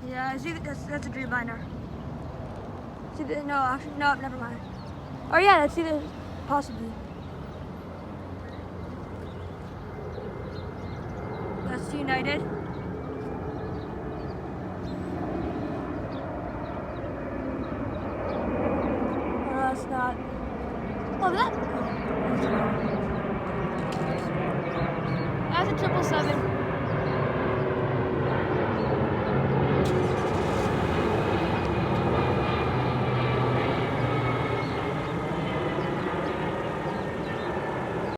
Yeah, I see that's a Dreamliner. See the, no, actually, no, never mind. Oh yeah, that's either, possibly. That's United. Oh, no, that's not. Oh, that's a 777.